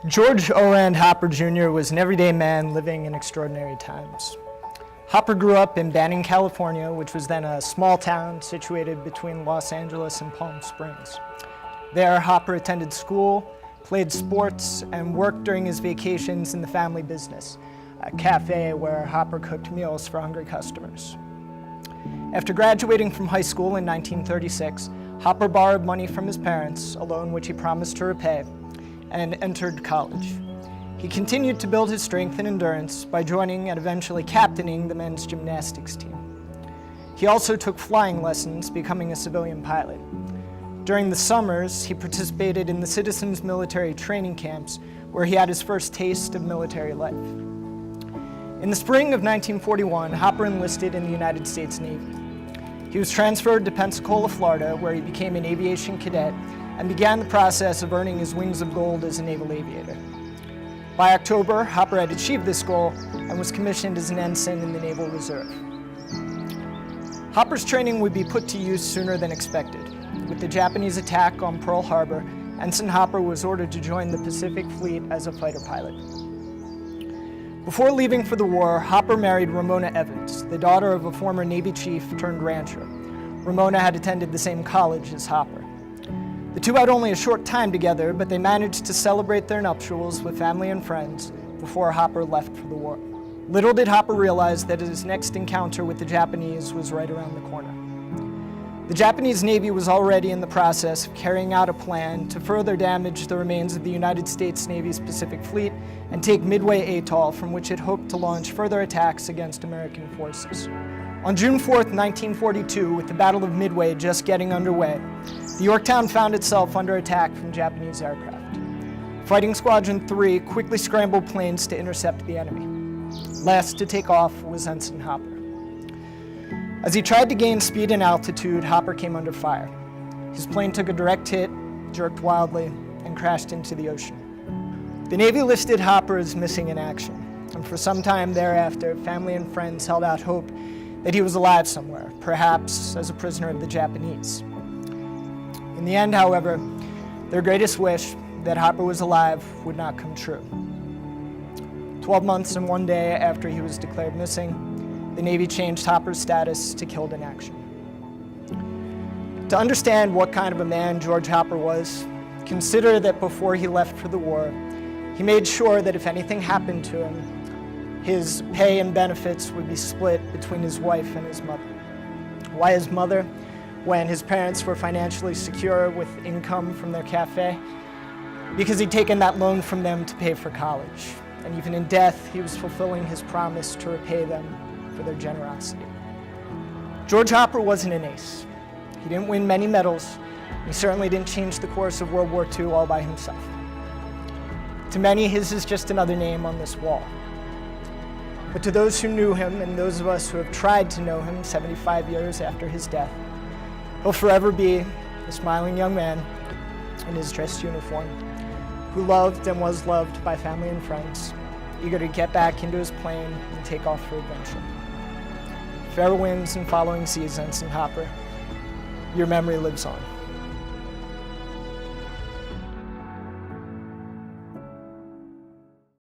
George O. Hopper Jr. was an everyday man living in extraordinary times. Hopper grew up in Banning, California, which was then a small town situated between Los Angeles and Palm Springs. There, Hopper attended school, played sports, and worked during his vacations in the family business, a cafe where Hopper cooked meals for hungry customers. After graduating from high school in 1936, Hopper borrowed money from his parents, a loan which he promised to repay, and entered college. He continued to build his strength and endurance by joining and eventually captaining the men's gymnastics team. He also took flying lessons, becoming a civilian pilot. During the summers, he participated in the citizens' military training camps, where he had his first taste of military life. In the spring of 1941, Hopper enlisted in the United States Navy. He was transferred to Pensacola, Florida, where he became an aviation cadet and began the process of earning his wings of gold as a naval aviator. By October, Hopper had achieved this goal and was commissioned as an ensign in the Naval Reserve. Hopper's training would be put to use sooner than expected. With the Japanese attack on Pearl Harbor, Ensign Hopper was ordered to join the Pacific Fleet as a fighter pilot. Before leaving for the war, Hopper married Ramona Evans, the daughter of a former Navy chief turned rancher. Ramona had attended the same college as Hopper. The two had only a short time together, but they managed to celebrate their nuptials with family and friends before Hopper left for the war. Little did Hopper realize that his next encounter with the Japanese was right around the corner. The Japanese Navy was already in the process of carrying out a plan to further damage the remains of the United States Navy's Pacific Fleet and take Midway Atoll, from which it hoped to launch further attacks against American forces. On June 4th, 1942, with the Battle of Midway just getting underway, the Yorktown found itself under attack from Japanese aircraft. Fighting Squadron 3 quickly scrambled planes to intercept the enemy. Last to take off was Ensign Hopper. As he tried to gain speed and altitude, Hopper came under fire. His plane took a direct hit, jerked wildly, and crashed into the ocean. The Navy listed Hopper as missing in action, and for some time thereafter, family and friends held out hope that he was alive somewhere, perhaps as a prisoner of the Japanese. In the end, however, their greatest wish, that Hopper was alive, would not come true. 12 months and 1 day after he was declared missing, the Navy changed Hopper's status to killed in action. To understand what kind of a man George Hopper was, consider that before he left for the war, he made sure that if anything happened to him, his pay and benefits would be split between his wife and his mother. Why his mother? When his parents were financially secure with income from their cafe? Because he'd taken that loan from them to pay for college. And even in death, he was fulfilling his promise to repay them for their generosity. George Hopper wasn't an ace. He didn't win many medals. He certainly didn't change the course of World War II all by himself. To many, his is just another name on this wall. But to those who knew him, and those of us who have tried to know him 75 years after his death, he'll forever be a smiling young man in his dress uniform, who loved and was loved by family and friends, eager to get back into his plane and take off for adventure. Fair winds and following seas, Ensign Hopper. Your memory lives on.